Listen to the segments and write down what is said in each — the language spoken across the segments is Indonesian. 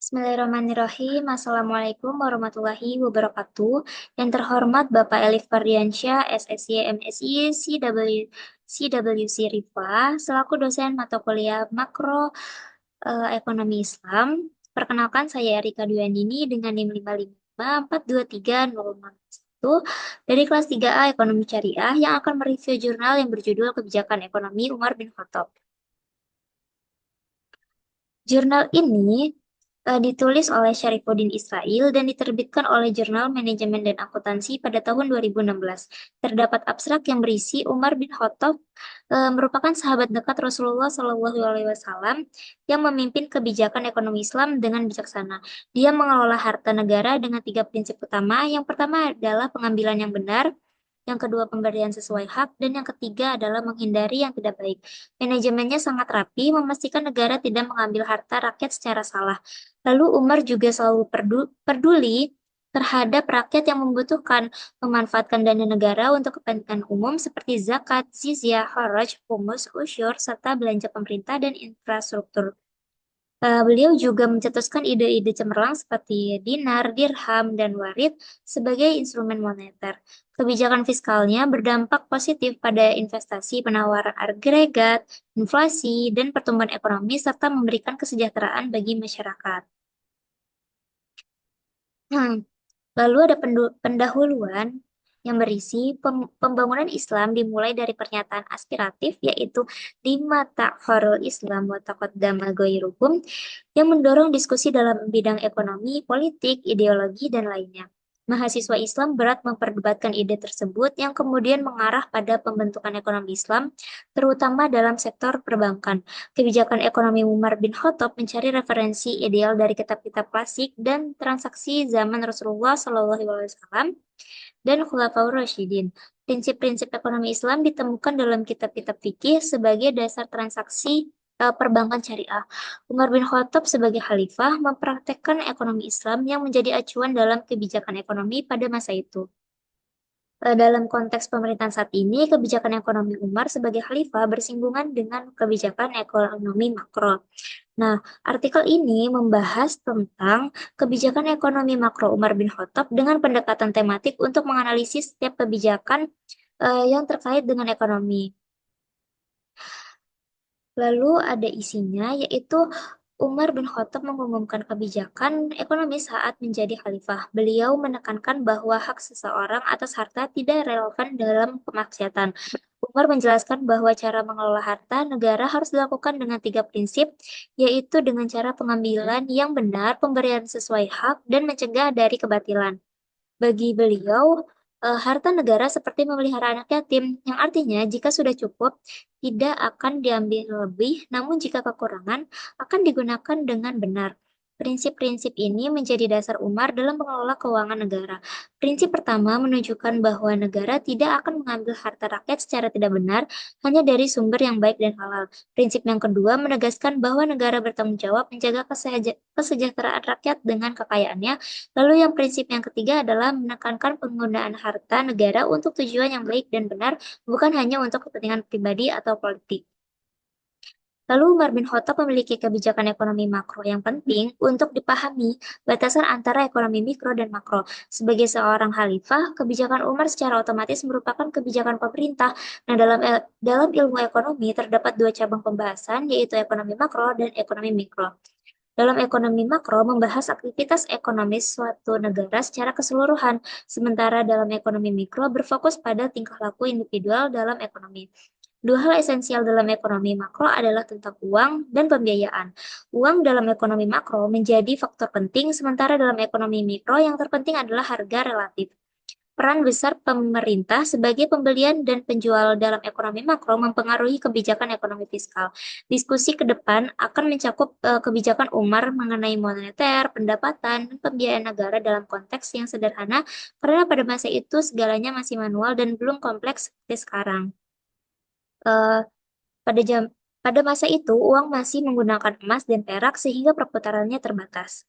Bismillahirrahmanirrahim. Assalamualaikum warahmatullahi wabarakatuh. Yang terhormat Bapak Elif Fardiansyah, SSY, MSI, CWC Rifa, selaku dosen mata kuliah Makro Ekonomi Islam. Perkenalkan, saya Erika Dwiandini dengan NIM 555423061 dari kelas 3A Ekonomi Syariah yang akan mereview jurnal yang berjudul Kebijakan Ekonomi Umar bin Khattab. Jurnal ini ditulis oleh Syarifuddin Israel dan diterbitkan oleh Jurnal Manajemen dan Akuntansi pada tahun 2016. Terdapat abstrak yang berisi Umar bin Khattab merupakan sahabat dekat Rasulullah Shallallahu Alaihi Wasallam yang memimpin kebijakan ekonomi Islam dengan bijaksana. Dia mengelola harta negara dengan tiga prinsip utama. Yang pertama adalah pengambilan yang benar, yang kedua pemberian sesuai hak, dan yang ketiga adalah menghindari yang tidak baik. Manajemennya sangat rapi, memastikan negara tidak mengambil harta rakyat secara salah. Lalu Umar juga selalu peduli terhadap rakyat yang membutuhkan, memanfaatkan dana negara untuk kepentingan umum seperti zakat, jizyah, kharaj, humus, usyur, serta belanja pemerintah dan infrastruktur. Beliau juga mencetuskan ide-ide cemerlang seperti dinar, dirham, dan warid sebagai instrumen moneter. Kebijakan fiskalnya berdampak positif pada investasi, penawaran agregat, inflasi, dan pertumbuhan ekonomi, serta memberikan kesejahteraan bagi masyarakat. Hmm, Lalu ada pendahuluan yang berisi pembangunan Islam dimulai dari pernyataan aspiratif yaitu lima ta'harul Islam wa taqaddama ghairuhum yang mendorong diskusi dalam bidang ekonomi, politik, ideologi, dan lainnya. Mahasiswa Islam berat memperdebatkan ide tersebut yang kemudian mengarah pada pembentukan ekonomi Islam, terutama dalam sektor perbankan. Kebijakan ekonomi Umar bin Khattab mencari referensi ideal dari kitab-kitab klasik dan transaksi zaman Rasulullah SAW dan Khulafaur Rasyidin. Prinsip-prinsip ekonomi Islam ditemukan dalam kitab-kitab fikih sebagai dasar transaksi perbankan syariah. Umar bin Khattab sebagai khalifah mempraktekkan ekonomi Islam yang menjadi acuan dalam kebijakan ekonomi pada masa itu. Dalam konteks pemerintahan saat ini, kebijakan ekonomi Umar sebagai khalifah bersinggungan dengan kebijakan ekonomi makro. Nah, artikel ini membahas tentang kebijakan ekonomi makro Umar bin Khattab dengan pendekatan tematik untuk menganalisis setiap kebijakan yang terkait dengan ekonomi. Lalu ada isinya, yaitu Umar bin Khattab mengumumkan kebijakan ekonomi saat menjadi khalifah. Beliau menekankan bahwa hak seseorang atas harta tidak relevan dalam kemaksiatan. Umar menjelaskan bahwa cara mengelola harta negara harus dilakukan dengan tiga prinsip, yaitu dengan cara pengambilan yang benar, pemberian sesuai hak, dan mencegah dari kebatilan. Bagi beliau, harta negara seperti memelihara anak yatim, yang artinya jika sudah cukup, tidak akan diambil lebih, namun jika kekurangan, akan digunakan dengan benar. Prinsip-prinsip ini menjadi dasar Umar dalam mengelola keuangan negara. Prinsip pertama menunjukkan bahwa negara tidak akan mengambil harta rakyat secara tidak benar hanya dari sumber yang baik dan halal. Prinsip yang kedua menegaskan bahwa negara bertanggung jawab menjaga kesejahteraan rakyat dengan kekayaannya. Lalu yang prinsip yang ketiga adalah menekankan penggunaan harta negara untuk tujuan yang baik dan benar, bukan hanya untuk kepentingan pribadi atau politik. Lalu Umar bin Khattab memiliki kebijakan ekonomi makro yang penting untuk dipahami batasan antara ekonomi mikro dan makro. Sebagai seorang khalifah, kebijakan Umar secara otomatis merupakan kebijakan pemerintah. Nah, dalam ilmu ekonomi terdapat dua cabang pembahasan, yaitu ekonomi makro dan ekonomi mikro. Dalam ekonomi makro membahas aktivitas ekonomis suatu negara secara keseluruhan, sementara dalam ekonomi mikro berfokus pada tingkah laku individual dalam ekonomi. Dua hal esensial dalam ekonomi makro adalah tentang uang dan pembiayaan. Uang dalam ekonomi makro menjadi faktor penting, sementara dalam ekonomi mikro yang terpenting adalah harga relatif. Peran besar pemerintah sebagai pembelian dan penjual dalam ekonomi makro mempengaruhi kebijakan ekonomi fiskal. Diskusi ke depan akan mencakup kebijakan Umar mengenai moneter, pendapatan, dan pembiayaan negara dalam konteks yang sederhana karena pada masa itu segalanya masih manual dan belum kompleks seperti sekarang. Eh, pada jam pada masa itu uang masih menggunakan emas dan perak sehingga perputarannya terbatas.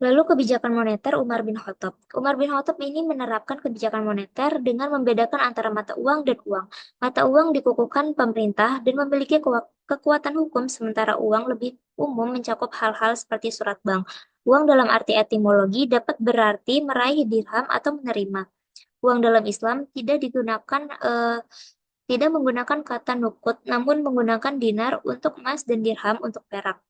Lalu kebijakan moneter Umar bin Khattab. Umar bin Khattab ini menerapkan kebijakan moneter dengan membedakan antara mata uang dan uang. Mata uang dikukuhkan pemerintah dan memiliki kekuatan hukum, sementara uang lebih umum mencakup hal-hal seperti surat bank. Uang dalam arti etimologi dapat berarti meraih dirham atau menerima. Uang dalam Islam tidak menggunakan kata nukut, namun menggunakan dinar untuk emas dan dirham untuk perak.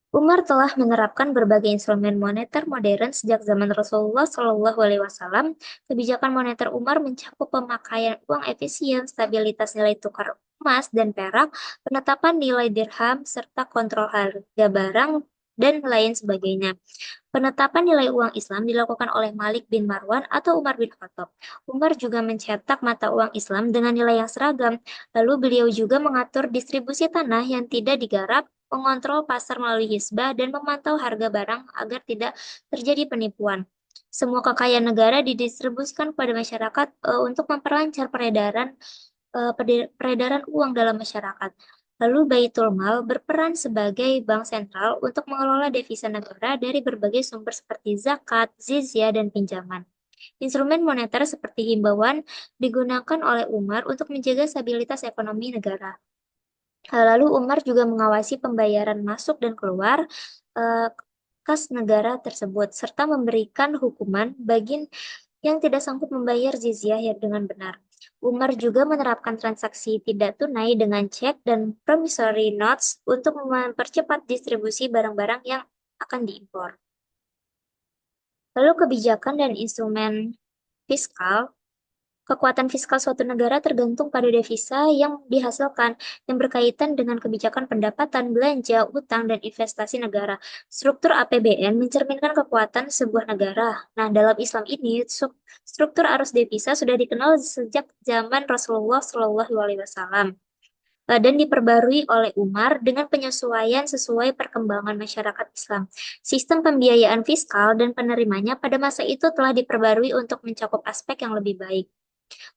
Umar telah menerapkan berbagai instrumen moneter modern sejak zaman Rasulullah Shallallahu Alaihi Wasallam. Kebijakan moneter Umar mencakup pemakaian uang efisien, stabilitas nilai tukar emas dan perak, penetapan nilai dirham, serta kontrol harga barang dan lain sebagainya. Penetapan nilai uang Islam dilakukan oleh Malik bin Marwan atau Umar bin Khattab. Umar juga mencetak mata uang Islam dengan nilai yang seragam. Lalu beliau juga mengatur distribusi tanah yang tidak digarap, mengontrol pasar melalui hisbah, dan memantau harga barang agar tidak terjadi penipuan. Semua kekayaan negara didistribusikan kepada masyarakat untuk memperlancar peredaran uang dalam masyarakat. Lalu Baitul Mal berperan sebagai bank sentral untuk mengelola devisa negara dari berbagai sumber seperti zakat, jizyah, dan pinjaman. Instrumen moneter seperti himbauan digunakan oleh Umar untuk menjaga stabilitas ekonomi negara. Lalu Umar juga mengawasi pembayaran masuk dan keluar eh, kas negara tersebut, serta memberikan hukuman bagi yang tidak sanggup membayar jizyah ya dengan benar. Umar juga menerapkan transaksi tidak tunai dengan cek dan promissory notes untuk mempercepat distribusi barang-barang yang akan diimpor. Lalu kebijakan dan instrumen fiskal. Kekuatan fiskal suatu negara tergantung pada devisa yang dihasilkan, yang berkaitan dengan kebijakan pendapatan, belanja, utang, dan investasi negara. Struktur APBN mencerminkan kekuatan sebuah negara. Nah, dalam Islam ini, struktur arus devisa sudah dikenal sejak zaman Rasulullah Shallallahu Alaihi Wasallam dan diperbarui oleh Umar dengan penyesuaian sesuai perkembangan masyarakat Islam. Sistem pembiayaan fiskal dan penerimanya pada masa itu telah diperbarui untuk mencakup aspek yang lebih baik.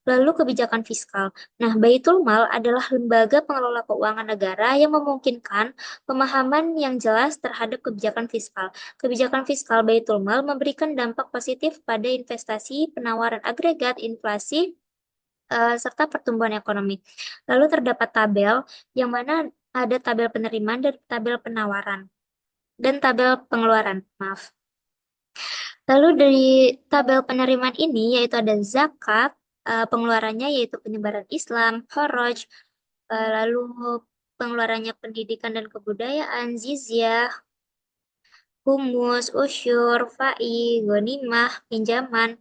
Lalu kebijakan fiskal. Nah, Baitul Mal adalah lembaga pengelola keuangan negara yang memungkinkan pemahaman yang jelas terhadap kebijakan fiskal. Kebijakan fiskal Baitul Mal memberikan dampak positif pada investasi, penawaran agregat, inflasi, serta pertumbuhan ekonomi. Lalu terdapat tabel yang mana ada tabel penerimaan dan tabel penawaran dan tabel pengeluaran. Maaf. Lalu dari tabel penerimaan ini yaitu ada zakat, pengeluarannya yaitu penyebaran Islam, kharaj, lalu pengeluarannya pendidikan dan kebudayaan, jizyah, humus, usyur, fai, ghanimah, pinjaman,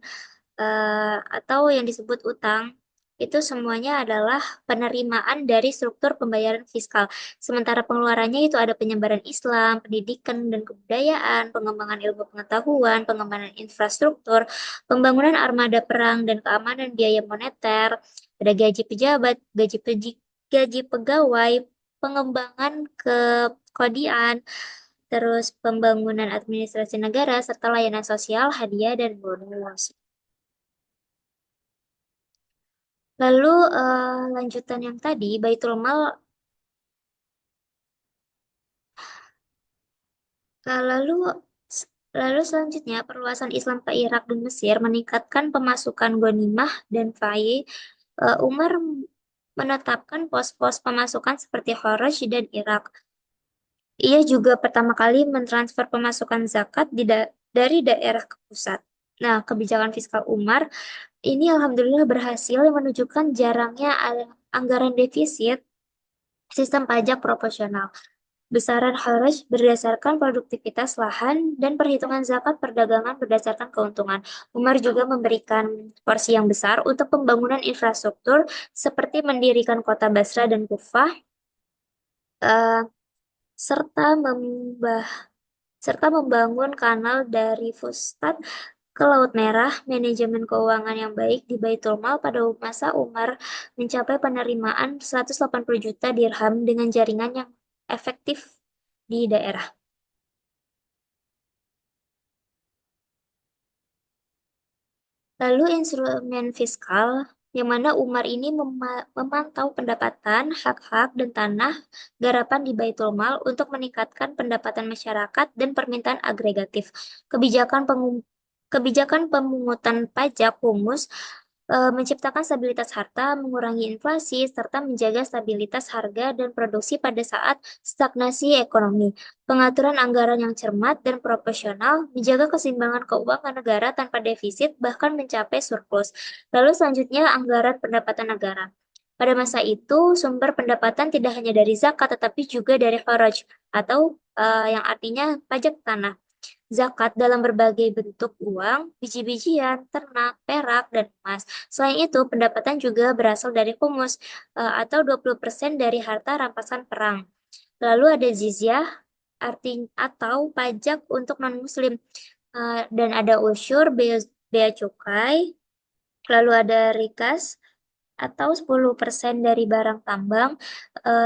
atau yang disebut utang, itu semuanya adalah penerimaan dari struktur pembayaran fiskal. Sementara pengeluarannya itu ada penyebaran Islam, pendidikan dan kebudayaan, pengembangan ilmu pengetahuan, pengembangan infrastruktur, pembangunan armada perang dan keamanan biaya moneter, ada gaji pejabat, gaji pegawai, pengembangan kekodian, terus pembangunan administrasi negara, serta layanan sosial, hadiah, dan bonus. Lalu lanjutan yang tadi, Baitul Mal, eh, lalu lalu selanjutnya perluasan Islam ke Irak dan Mesir meningkatkan pemasukan ghanimah dan fai. Umar menetapkan pos-pos pemasukan seperti Kharaj dan Irak. Ia juga pertama kali mentransfer pemasukan zakat dari daerah ke pusat. Nah, kebijakan fiskal Umar ini alhamdulillah berhasil menunjukkan jarangnya anggaran defisit, sistem pajak proporsional. Besaran haraj berdasarkan produktivitas lahan dan perhitungan zakat perdagangan berdasarkan keuntungan. Umar juga memberikan porsi yang besar untuk pembangunan infrastruktur seperti mendirikan kota Basra dan Kufah, eh, serta serta membangun kanal dari Fustat ke Laut Merah. Manajemen keuangan yang baik di Baitul Mal pada masa Umar mencapai penerimaan 180 juta dirham dengan jaringan yang efektif di daerah. Lalu instrumen fiskal. yang mana Umar ini memantau pendapatan, hak-hak, dan tanah garapan di Baitul Mal untuk meningkatkan pendapatan masyarakat dan permintaan agregatif. Kebijakan pemungutan pajak humus menciptakan stabilitas harta, mengurangi inflasi, serta menjaga stabilitas harga dan produksi pada saat stagnasi ekonomi. Pengaturan anggaran yang cermat dan proporsional menjaga keseimbangan keuangan negara tanpa defisit bahkan mencapai surplus. Lalu selanjutnya anggaran pendapatan negara. Pada masa itu, sumber pendapatan tidak hanya dari zakat tetapi juga dari kharaj atau yang artinya pajak tanah. Zakat dalam berbagai bentuk uang, biji-bijian, ternak, perak, dan emas. Selain itu, pendapatan juga berasal dari humus atau 20% dari harta rampasan perang. Lalu ada jizyah atau pajak untuk non-muslim. Dan ada usyur, bea cukai, lalu ada rikas atau 10% dari barang tambang,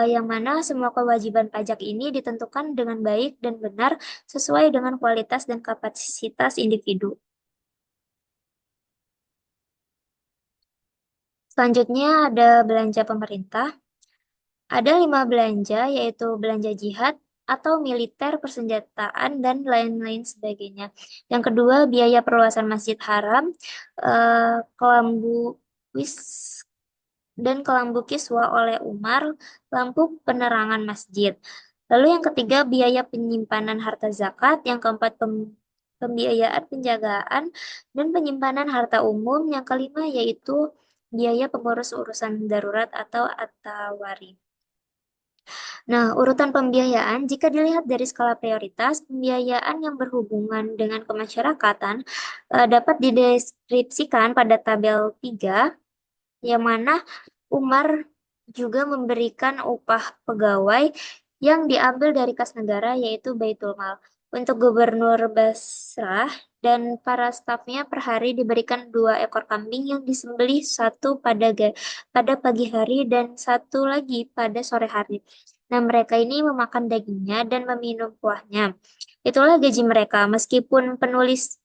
yang mana semua kewajiban pajak ini ditentukan dengan baik dan benar sesuai dengan kualitas dan kapasitas individu. Selanjutnya ada belanja pemerintah. Ada 5 belanja, yaitu belanja jihad atau militer, persenjataan, dan lain-lain sebagainya. Yang kedua, biaya perluasan Masjid Haram, kelambu wis dan kelambu kiswa oleh Umar, lampu penerangan masjid. Lalu yang ketiga, biaya penyimpanan harta zakat. Yang keempat, pembiayaan penjagaan dan penyimpanan harta umum. Yang kelima, yaitu biaya pengurus urusan darurat atau atawari. Nah, urutan pembiayaan, jika dilihat dari skala prioritas, pembiayaan yang berhubungan dengan kemasyarakatan dapat dideskripsikan pada tabel 3, yang mana Umar juga memberikan upah pegawai yang diambil dari kas negara, yaitu Baitul Mal. Untuk Gubernur Basrah dan para stafnya per hari diberikan 2 ekor kambing yang disembelih, satu pada pagi hari dan satu lagi pada sore hari. Nah, mereka ini memakan dagingnya dan meminum kuahnya. Itulah gaji mereka, meskipun penulis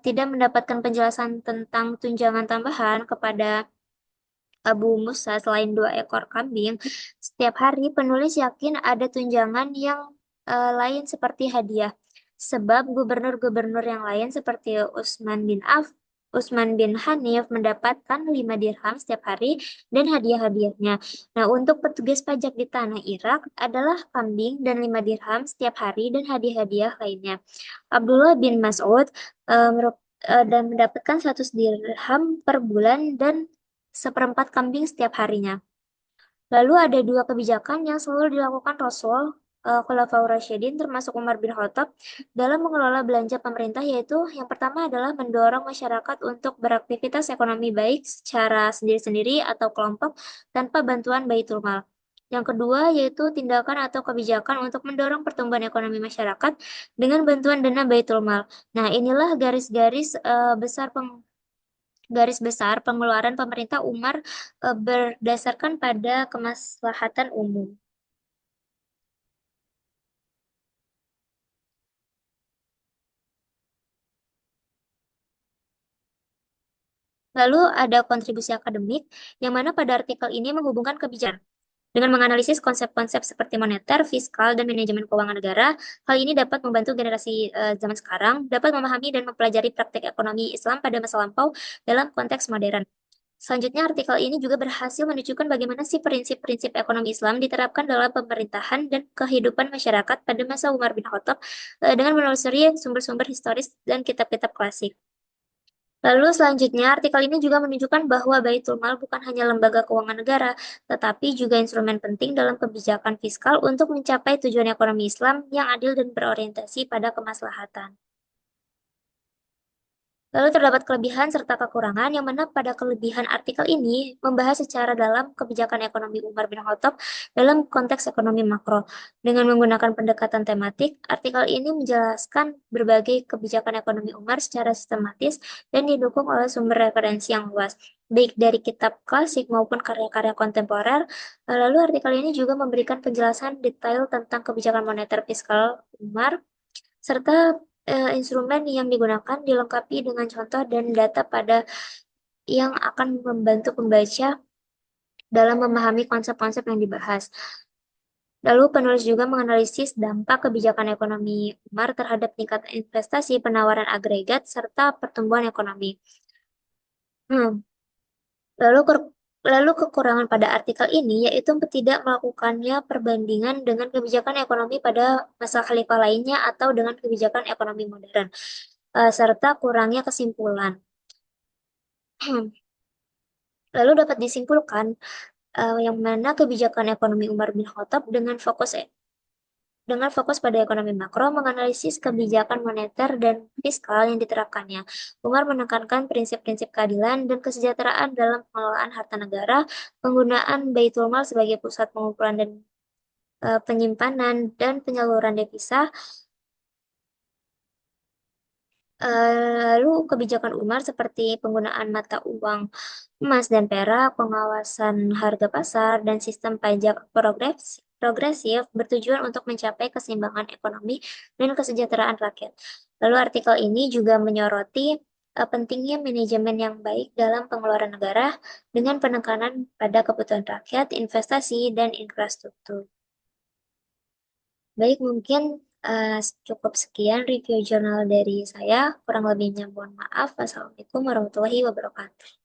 tidak mendapatkan penjelasan tentang tunjangan tambahan kepada Abu Musa selain 2 ekor kambing. Setiap hari penulis yakin ada tunjangan yang lain seperti hadiah. Sebab gubernur-gubernur yang lain seperti Utsman bin Hanif mendapatkan 5 dirham setiap hari dan hadiah-hadiahnya. Nah, untuk petugas pajak di tanah Irak adalah kambing dan 5 dirham setiap hari dan hadiah-hadiah lainnya. Abdullah bin Mas'ud dan mendapatkan 100 dirham per bulan dan seperempat kambing setiap harinya. Lalu ada 2 kebijakan yang selalu dilakukan Rasul, Khulafaur Rasyidin, termasuk Umar bin Khattab, dalam mengelola belanja pemerintah, yaitu yang pertama adalah mendorong masyarakat untuk beraktivitas ekonomi baik secara sendiri-sendiri atau kelompok tanpa bantuan Baitul Mal. Yang kedua yaitu tindakan atau kebijakan untuk mendorong pertumbuhan ekonomi masyarakat dengan bantuan dana Baitul Mal. Nah, inilah garis besar pengeluaran pemerintah Umar berdasarkan pada kemaslahatan umum. Lalu ada kontribusi akademik, yang mana pada artikel ini menghubungkan kebijakan. Dengan menganalisis konsep-konsep seperti moneter, fiskal, dan manajemen keuangan negara, hal ini dapat membantu generasi zaman sekarang dapat memahami dan mempelajari praktik ekonomi Islam pada masa lampau dalam konteks modern. Selanjutnya, artikel ini juga berhasil menunjukkan bagaimana sih prinsip-prinsip ekonomi Islam diterapkan dalam pemerintahan dan kehidupan masyarakat pada masa Umar bin Khattab dengan menelusuri sumber-sumber historis dan kitab-kitab klasik. Lalu selanjutnya, artikel ini juga menunjukkan bahwa Baitul Mal bukan hanya lembaga keuangan negara, tetapi juga instrumen penting dalam kebijakan fiskal untuk mencapai tujuan ekonomi Islam yang adil dan berorientasi pada kemaslahatan. Lalu terdapat kelebihan serta kekurangan, yang mana pada kelebihan artikel ini membahas secara dalam kebijakan ekonomi Umar bin Khattab dalam konteks ekonomi makro. Dengan menggunakan pendekatan tematik, artikel ini menjelaskan berbagai kebijakan ekonomi Umar secara sistematis dan didukung oleh sumber referensi yang luas, baik dari kitab klasik maupun karya-karya kontemporer. Lalu artikel ini juga memberikan penjelasan detail tentang kebijakan moneter fiskal Umar, serta instrumen yang digunakan dilengkapi dengan contoh dan data pada yang akan membantu pembaca dalam memahami konsep-konsep yang dibahas. Lalu penulis juga menganalisis dampak kebijakan ekonomi Umar terhadap tingkat investasi, penawaran agregat, serta pertumbuhan ekonomi. Hmm, Lalu lalu kekurangan pada artikel ini yaitu tidak melakukannya perbandingan dengan kebijakan ekonomi pada masa khalifah lainnya atau dengan kebijakan ekonomi modern, serta kurangnya kesimpulan. Lalu dapat disimpulkan yang mana kebijakan ekonomi Umar bin Khattab dengan fokus pada ekonomi makro, menganalisis kebijakan moneter dan fiskal yang diterapkannya. Umar menekankan prinsip-prinsip keadilan dan kesejahteraan dalam pengelolaan harta negara, penggunaan Baitul Mal sebagai pusat pengumpulan dan penyimpanan dan penyaluran devisa. Lalu kebijakan Umar seperti penggunaan mata uang emas dan perak, pengawasan harga pasar, dan sistem pajak progresif bertujuan untuk mencapai keseimbangan ekonomi dan kesejahteraan rakyat. Lalu artikel ini juga menyoroti pentingnya manajemen yang baik dalam pengeluaran negara dengan penekanan pada kebutuhan rakyat, investasi, dan infrastruktur. Baik, mungkin cukup sekian review jurnal dari saya. Kurang lebihnya mohon maaf. Wassalamualaikum warahmatullahi wabarakatuh.